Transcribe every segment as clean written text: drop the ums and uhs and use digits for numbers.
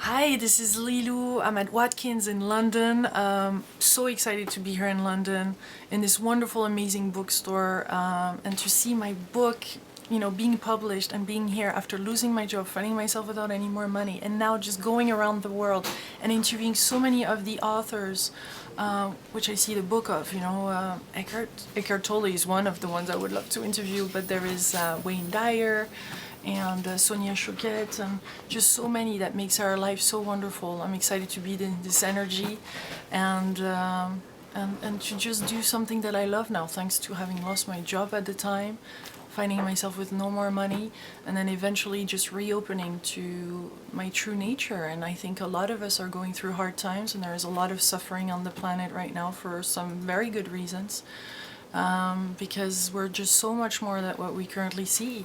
Hi, this is Lilou. I'm at Watkins in London. So excited to be here in London in this wonderful, amazing bookstore and to see my book, being published and being here after losing my job, finding myself without any more money, and now just going around the world and interviewing so many of the authors, which I see the book of. Eckhart Tolle is one of the ones I would love to interview, but there is Wayne Dyer and Sonia Choquette, and just so many that makes our life so wonderful. I'm excited to be in this energy and to just do something that I love now, thanks to having lost my job at the time, finding myself with no more money, and then eventually just reopening to my true nature. And I think a lot of us are going through hard times, and there is a lot of suffering on the planet right now for some very good reasons, because we're just so much more than what we currently see.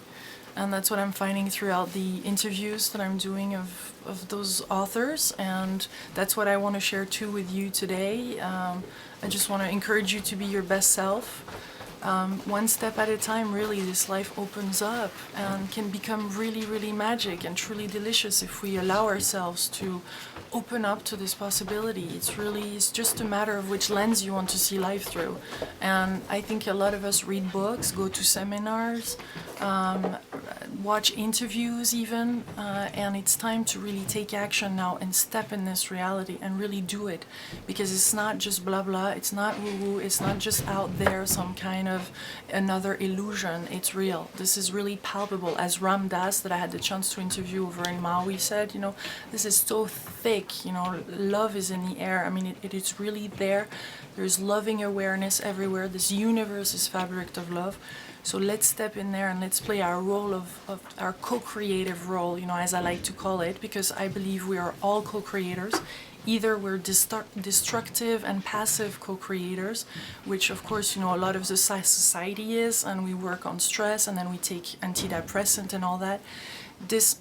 And that's what I'm finding throughout the interviews that I'm doing of those authors, and that's what I want to share too with you today. I just want to encourage you to be your best self. One step at a time, really, this life opens up and can become really, really magic and truly delicious if we allow ourselves to open up to this possibility. It's just a matter of which lens you want to see life through. And I think a lot of us read books, go to seminars, watch interviews even, and it's time to really take action now and step in this reality and really do it, because it's not just blah blah, it's not woo-woo, it's not just out there some kind of another illusion. It's real. This is really palpable. As Ram Dass, that I had the chance to interview over in Maui, said, this is so thick, love is in the air. I mean, it is really there. There's loving awareness everywhere. This universe is fabric of love. So let's step in there and let's play our role of our co-creative role, as I like to call it, because I believe we are all co-creators. Either we're destructive and passive co-creators, which of course, a lot of the society is, and we work on stress and then we take antidepressant and all that.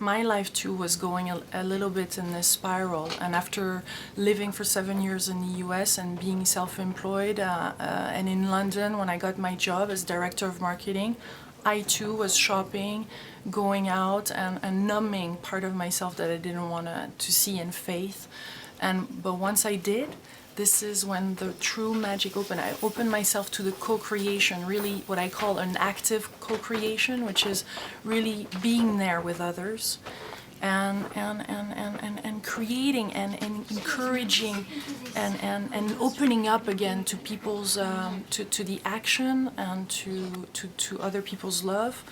My life too was going a little bit in this spiral, and after living for 7 years in the US and being self-employed and in London when I got my job as director of marketing, I too was shopping, going out and numbing part of myself that I didn't want to see in faith. But once I did, this is when the true magic opened. I opened myself to the co-creation, really what I call an active co-creation, which is really being there with others and creating and encouraging and opening up again to people's to the action and to other people's love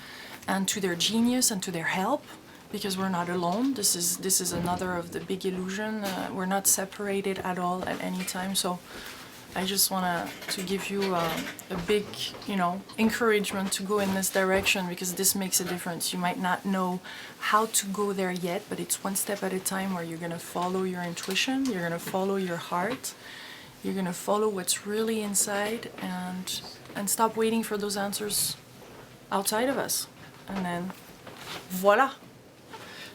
and to their genius and to their help. Because we're not alone. This is another of the big illusion. We're not separated at all at any time. So I just want to give you a big, encouragement to go in this direction, because this makes a difference. You might not know how to go there yet, but it's one step at a time where you're going to follow your intuition, you're going to follow your heart, you're going to follow what's really inside, and stop waiting for those answers outside of us. And then, voila!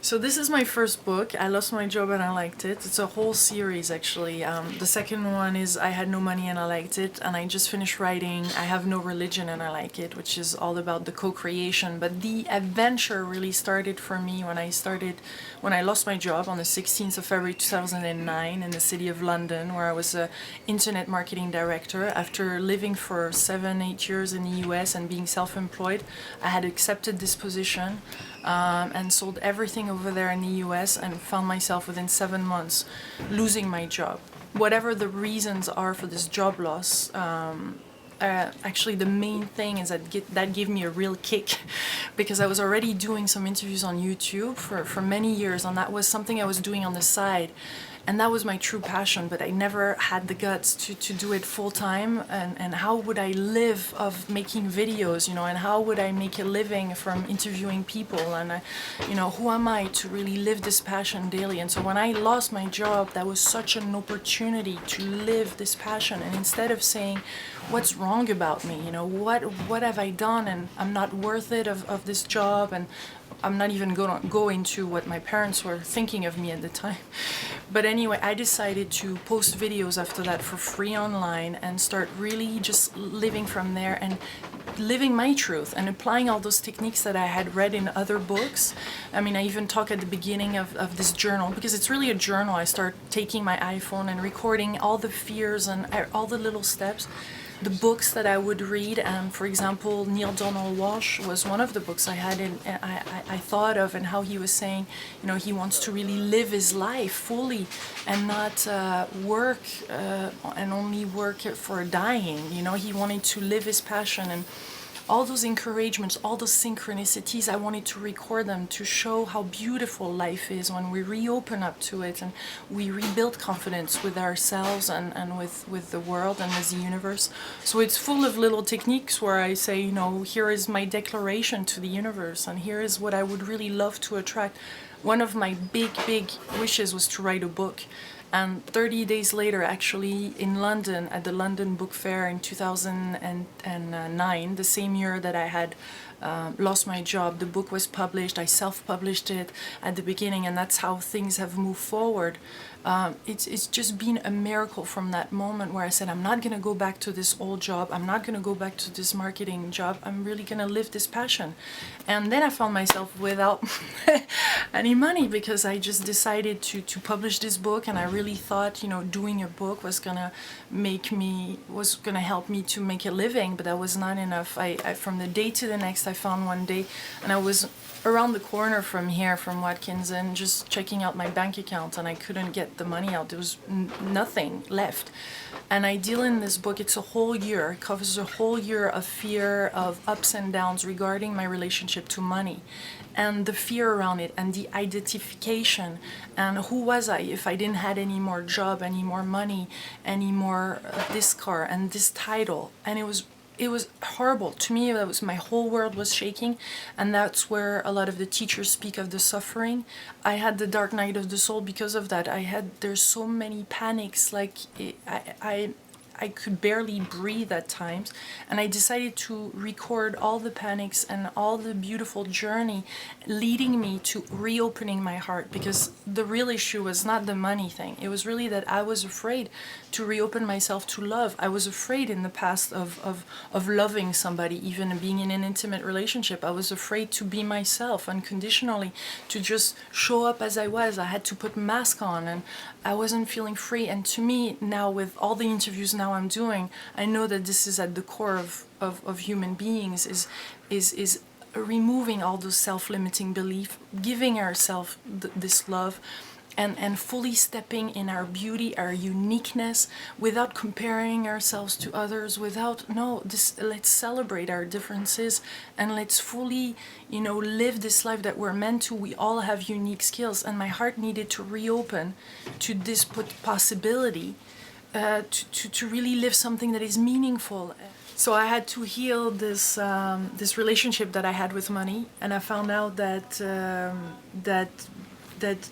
So this is my first book. I lost my job and I liked it. It's a whole series, actually. The second one is I had no money and I liked it. And I just finished writing I have no religion and I like it, which is all about the co-creation. But the adventure really started for me when I lost my job on the 16th of February 2009 in the city of London, where I was an internet marketing director. After living for 7-8 years in the US and being self-employed, I had accepted this position and sold everything over there in the US, and found myself within 7 months losing my job. Whatever the reasons are for this job loss, actually the main thing is that gave me a real kick, because I was already doing some interviews on YouTube for many years, and that was something I was doing on the side. And that was my true passion, but I never had the guts to do it full time. And how would I live of making videos, and how would I make a living from interviewing people? And, who am I to really live this passion daily? And so when I lost my job, that was such an opportunity to live this passion. And instead of saying, what's wrong about me? What have I done? And I'm not worth it of this job. And I'm not even going to go into what my parents were thinking of me at the time. But anyway, I decided to post videos after that for free online and start really just living from there and living my truth and applying all those techniques that I had read in other books. I mean, I even talk at the beginning of this journal, because it's really a journal. I start taking my iPhone and recording all the fears and all the little steps. The books that I would read, for example, Neal Walsch was one of the books I had I thought of, and how he was saying, you know, he wants to really live his life fully and not work and only work for dying. You know, he wanted to live his passion, and all those encouragements, all those synchronicities, I wanted to record them to show how beautiful life is when we reopen up to it and we rebuild confidence with ourselves and with the world and with the universe. So it's full of little techniques where I say, you know, here is my declaration to the universe, and here is what I would really love to attract. One of my big wishes was to write a book. And 30 days later, actually, in London, at the London Book Fair in 2009, the same year that I had lost my job, the book was published. I self-published it at the beginning, and that's how things have moved forward. It's just been a miracle from that moment where I said, I'm not going to go back to this old job. I'm not going to go back to this marketing job. I'm really going to live this passion. And then I found myself without any money, because I just decided to publish this book, and I really thought, you know, doing a book was going to help me to make a living, but that was not enough. I from the day to the next, I found one day, and I was around the corner from here, from Watkins, and just checking out my bank account, and I couldn't get the money out. There was nothing left. And I deal in this book, it's a whole year. It covers a whole year of fear, of ups and downs regarding my relationship to money, and the fear around it, and the identification, and who was I if I didn't have any more job, any more money, any more this car and this title. And it was horrible to me. That was, my whole world was shaking, and that's where a lot of the teachers speak of the suffering. I had the dark night of the soul because of that. There's so many panics, like I could barely breathe at times, and I decided to record all the panics and all the beautiful journey leading me to reopening my heart, because the real issue was not the money thing. It was really that I was afraid to reopen myself to love. I was afraid in the past of loving somebody, even being in an intimate relationship. I was afraid to be myself unconditionally, to just show up as I was. I had to put mask on, and I wasn't feeling free. And to me now, with all the interviews now I'm doing, I know that this is at the core of human beings, is removing all those self-limiting beliefs, giving ourselves this love, and fully stepping in our beauty, our uniqueness, without comparing ourselves to others, let's celebrate our differences, and let's fully, you know, live this life that we're meant to. We all have unique skills, and my heart needed to reopen to this possibility, to really live something that is meaningful. So I had to heal this relationship that I had with money, and I found out that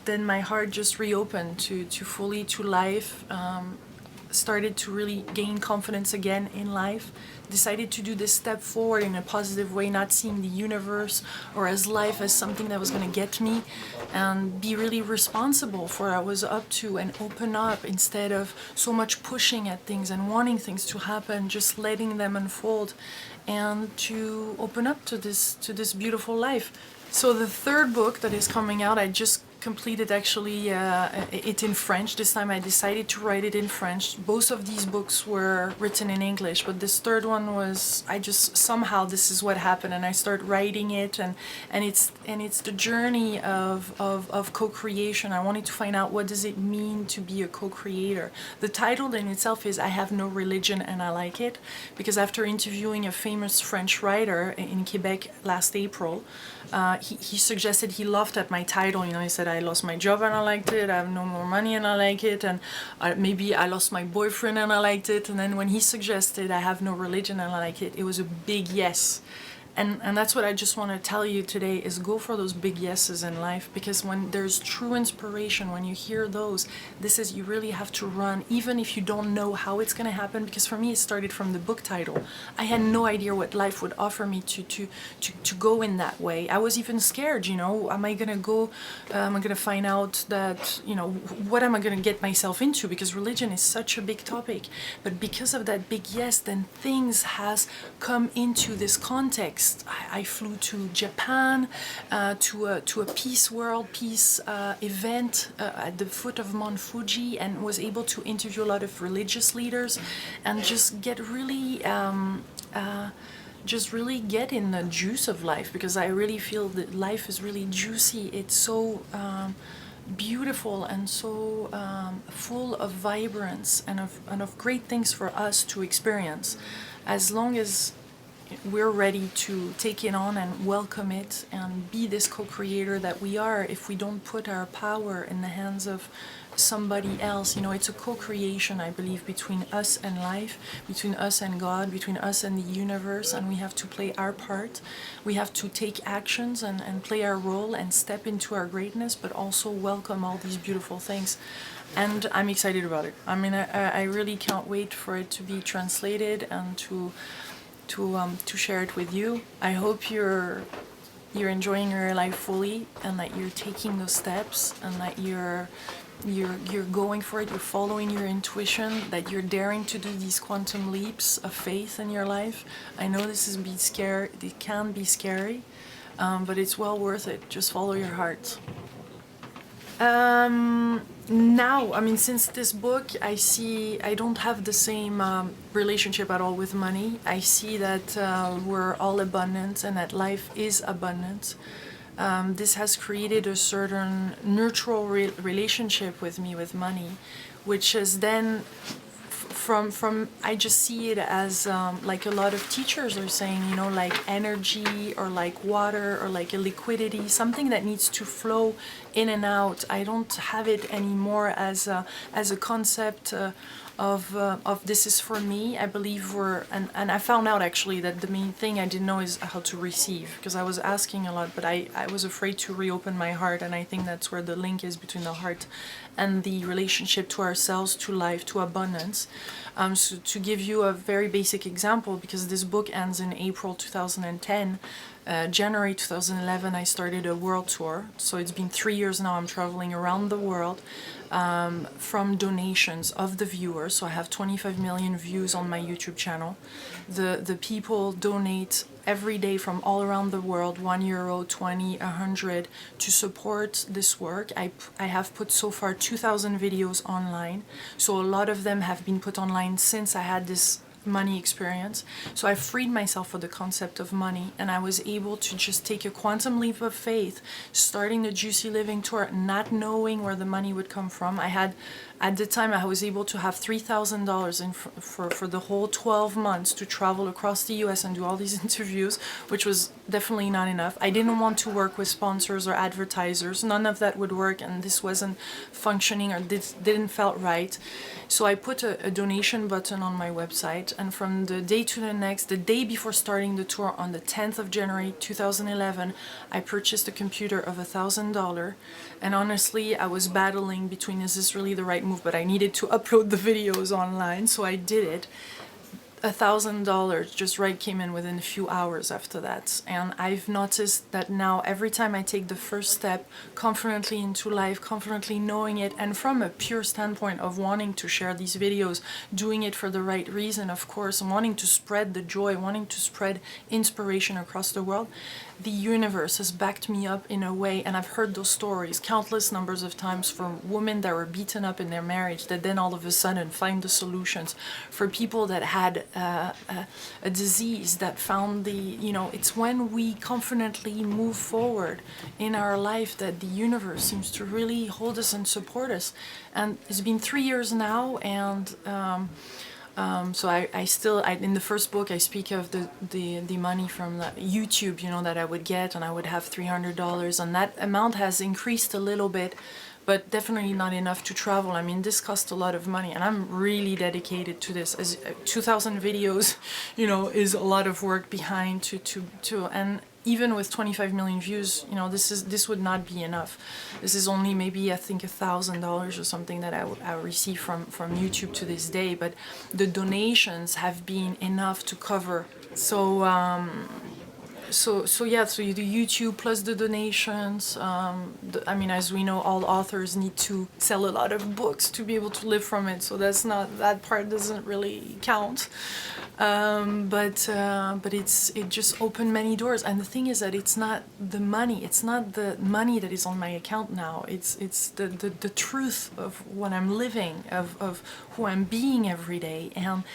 then my heart just reopened to fully to life, started to really gain confidence again in life, decided to do this step forward in a positive way, not seeing the universe or as life as something that was going to get me, and be really responsible for what I was up to, and open up instead of so much pushing at things and wanting things to happen, just letting them unfold, and to open up to this beautiful life. So the third book that is coming out, I just completed actually it in French. This time I decided to write it in French. Both of these books were written in English, but this third one was, I just somehow, this is what happened, and I started writing it, and it's the journey of co-creation. I wanted to find out, what does it mean to be a co-creator. The title in itself is I Have No Religion and I Like It, because after interviewing a famous French writer in Quebec last April, he suggested, he laughed at my title. You know, he said, I lost my job and I liked it, I have no more money and I like it, and maybe I lost my boyfriend and I liked it. And then when he suggested I Have No Religion and I Like It, it was a big yes. And that's what I just want to tell you today is go for those big yeses in life, because when there's true inspiration, when you hear those, this is, you really have to run, even if you don't know how it's going to happen. Because for me, it started from the book title. I had no idea what life would offer me to go in that way. I was even scared, you know, am I going to go, am I going to find out that, you know, what am I going to get myself into? Because religion is such a big topic. But because of that big yes, then things has come into this context. I flew to Japan, to a peace event at the foot of Mount Fuji, and was able to interview a lot of religious leaders and just get really get in the juice of life, because I really feel that life is really juicy. It's so beautiful and so full of vibrance and of great things for us to experience, as long as we're ready to take it on and welcome it and be this co-creator that we are. If we don't put our power in the hands of somebody else, you know, it's a co-creation, I believe, between us and life, between us and God, between us and the universe, and we have to play our part. We have to take actions and play our role and step into our greatness, but also welcome all these beautiful things. And I'm excited about it. I mean, I really can't wait for it to be translated and to share it with you. I hope you're enjoying your life fully, and that you're taking those steps, and that you're going for it, you're following your intuition, that you're daring to do these quantum leaps of faith in your life. I know this is scary, it can be scary, but it's well worth it. Just follow your heart. Now, I mean, since this book, I don't have the same relationship at all with money. I see that we're all abundant and that life is abundant. This has created a certain neutral relationship with me, with money, which is then from I just see it as like a lot of teachers are saying, you know, like energy or like water or like a liquidity, something that needs to flow in and out. I don't have it anymore as a concept of this is for me. I believe and I found out actually that the main thing I didn't know is how to receive, because I was asking a lot, but I was afraid to reopen my heart, and I think that's where the link is between the heart and the relationship to ourselves, to life, to abundance. So to give you a very basic example, because this book ends in April 2010, January 2011 I started a world tour. So it's been 3 years now. I'm traveling around the world from donations of the viewers. So I have 25 million views on my YouTube channel. The people donate every day from all around the world, €1, 20, 100, to support this work. I have put so far 2,000 videos online. So a lot of them have been put online since I had this money experience. So I freed myself for the concept of money, and I was able to just take a quantum leap of faith, starting the Juicy Living Tour, not knowing where the money would come from. I had, at the time, I was able to have $3,000 for the whole 12 months to travel across the US and do all these interviews, which was definitely not enough. I didn't want to work with sponsors or advertisers. None of that would work, and this wasn't functioning, or this didn't felt right. So I put a donation button on my website, and from the day to the next, the day before starting the tour, on the 10th of January 2011, I purchased a computer of $1,000. And honestly, I was battling between, is this really the right move? But I needed to upload the videos online, so I did it. $1,000 just came in within a few hours after that. And I've noticed that now every time I take the first step confidently into life, confidently knowing it, and from a pure standpoint of wanting to share these videos, doing it for the right reason, of course, and wanting to spread the joy, wanting to spread inspiration across the world, the universe has backed me up in a way. And I've heard those stories countless numbers of times from women that were beaten up in their marriage that then all of a sudden find the solutions, for people that had a disease that found it's when we confidently move forward in our life that the universe seems to really hold us and support us. And it's been 3 years now, and so I still in the first book I speak of the money from YouTube, that I would get, and I would have $300, and that amount has increased a little bit, but definitely not enough to travel. I mean, this costs a lot of money, and I'm really dedicated to this. As 2,000 videos, you know, is a lot of work behind to and even with 25 million views, you know, this would not be enough. This is only maybe, I think, $1,000 or something that I receive from YouTube to this day, but the donations have been enough to cover. So yeah, so you do YouTube plus the donations. I mean, as we know, all authors need to sell a lot of books to be able to live from it. So that part doesn't really count. But it just opened many doors. And the thing is that it's not the money. It's not the money that is on my account now. It's the truth of what I'm living, of who I'm being every day, and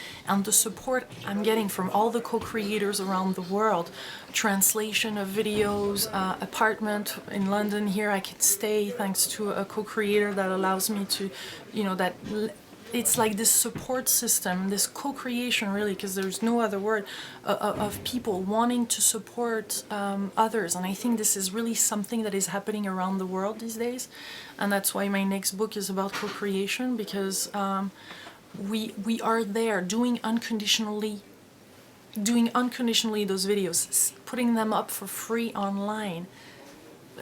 the support I'm getting from all the co-creators around the world. Translation of videos, apartment in London here I can stay thanks to a co-creator that allows me to, you know, that it's like this support system, this co-creation really, because there's no other word, of people wanting to support others. And I think this is really something that is happening around the world these days. And that's why my next book is about co-creation, because we are there doing unconditionally those videos, putting them up for free online.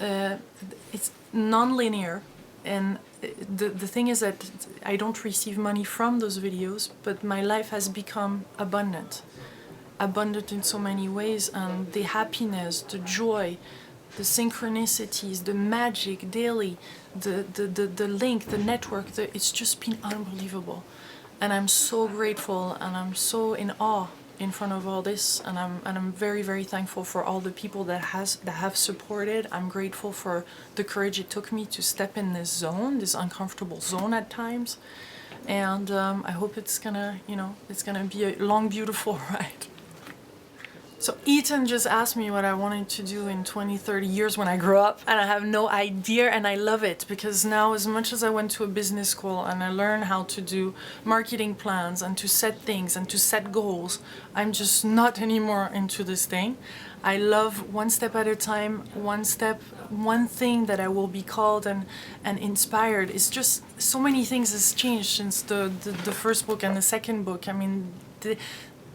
It's non-linear, and the thing is that I don't receive money from those videos, but my life has become abundant in so many ways, and the happiness, the joy, the synchronicities, the magic daily, the link, the network, it's just been unbelievable. And I'm so grateful, and I'm so in awe in front of all this, and I'm very, very thankful for all the people that have supported. I'm grateful for the courage it took me to step in this zone, this uncomfortable zone at times, and I hope it's gonna be a long, beautiful ride. So Ethan just asked me what I wanted to do in 20, 30 years when I grow up, and I have no idea, and I love it, because now, as much as I went to a business school and I learned how to do marketing plans and to set things and to set goals, I'm just not anymore into this thing. I love one step at a time, one thing that I will be called and inspired. It's just so many things has changed since the first book and the second book. I mean,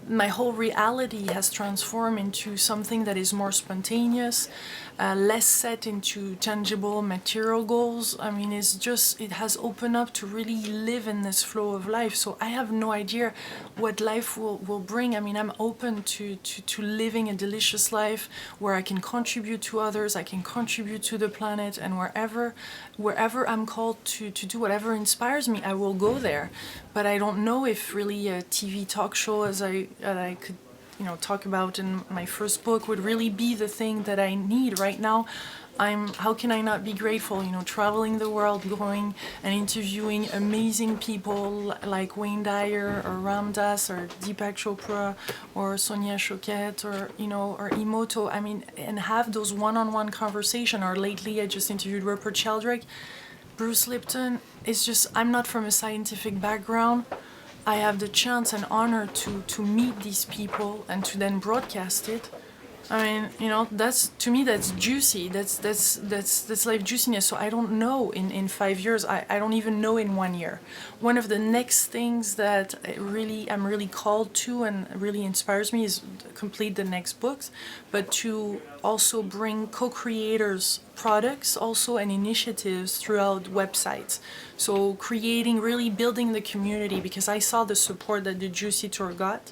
my whole reality has transformed into something that is more spontaneous, less set into tangible material goals. I mean, it has opened up to really live in this flow of life. So I have no idea what life will bring. I mean, I'm open to living a delicious life where I can contribute to others, I can contribute to the planet, and wherever I'm called to do whatever inspires me, I will go there. But I don't know if really a TV talk show, as I could, you know, talk about in my first book, would really be the thing that I need right now. How can I not be grateful, you know, traveling the world, going and interviewing amazing people like Wayne Dyer or Ram Dass or Deepak Chopra or Sonia Choquette or, you know, or Emoto. I mean, and have those one-on-one conversation. Or lately I just interviewed Rupert Sheldrake, Bruce Lipton. It's just, I'm not from a scientific background. I have the chance and honor to meet these people and to then broadcast it. I mean, you know, to me that's juicy. That's life juiciness. So I don't know in 5 years. I don't even know in 1 year. One of the next things that I'm really called to and really inspires me is complete the next books, but to also bring co-creators products also and initiatives throughout websites. So really building the community, because I saw the support that the Juicy Tour got.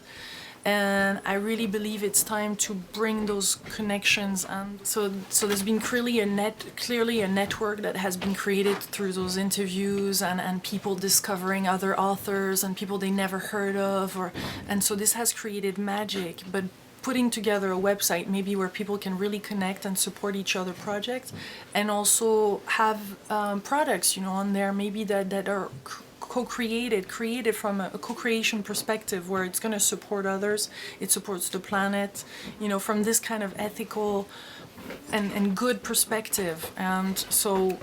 And I really believe it's time to bring those connections, and so there's been clearly a network that has been created through those interviews and people discovering other authors and people they never heard of, and so this has created magic. But putting together a website maybe where people can really connect and support each other projects, and also have products, you know, on there maybe that are created from a co-creation perspective, where it's going to support others, it supports the planet, you know, from this kind of ethical and good perspective. And so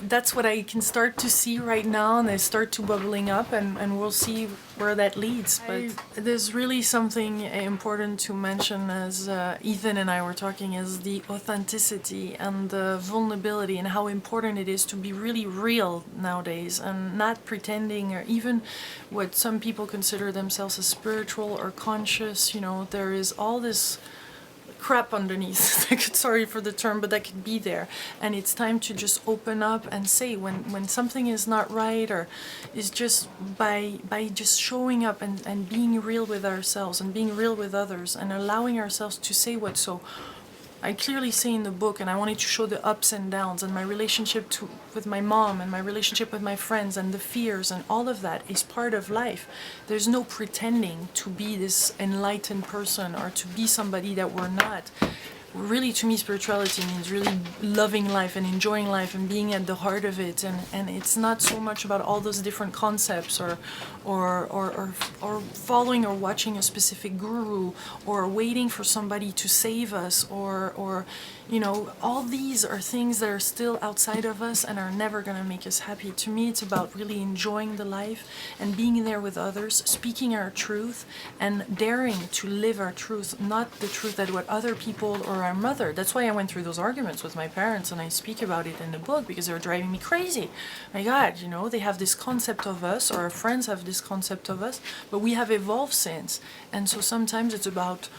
that's what I can start to see right now, and they start to bubbling up, and we'll see where that leads. But there's really something important to mention, as Ethan and I were talking, is the authenticity and the vulnerability, and how important it is to be really real nowadays, and not pretending, or even what some people consider themselves as spiritual or conscious. You know, there is all this crap underneath. Sorry for the term, but that could be there. And it's time to just open up and say when something is not right, or is just by just showing up and being real with ourselves and being real with others and allowing ourselves to say what's so. I clearly say in the book, and I wanted to show the ups and downs, and my relationship with my mom, and my relationship with my friends, and the fears, and all of that is part of life. There's no pretending to be this enlightened person or to be somebody that we're not. Really, to me, spirituality means really loving life and enjoying life and being at the heart of it. And it's not so much about all those different concepts, or following or watching a specific guru, or waiting for somebody to save us, or you know, all these are things that are still outside of us and are never going to make us happy. To me, it's about really enjoying the life and being there with others, speaking our truth, and daring to live our truth, not the truth that what other people or our mother. That's why I went through those arguments with my parents, and I speak about it in the book, because they were driving me crazy. My God, you know, they have this concept of us, or our friends have this concept of us, but we have evolved since. And so sometimes it's about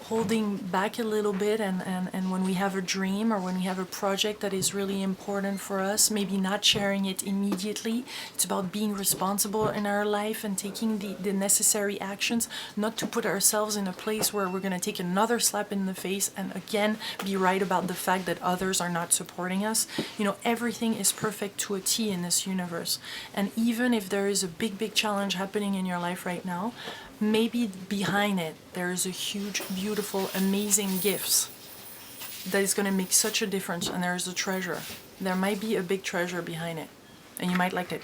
holding back a little bit, and when we have a dream, or when we have a project that is really important for us, maybe not sharing it immediately. It's about being responsible in our life and taking the necessary actions, not to put ourselves in a place where we're going to take another slap in the face and again be right about the fact that others are not supporting us. You know, everything is perfect to a T in this universe, and even if there is a big challenge happening in your life right now, maybe behind it there is a huge, beautiful, amazing gift that is going to make such a difference, and there is a treasure. There might be a big treasure behind it, and you might like it.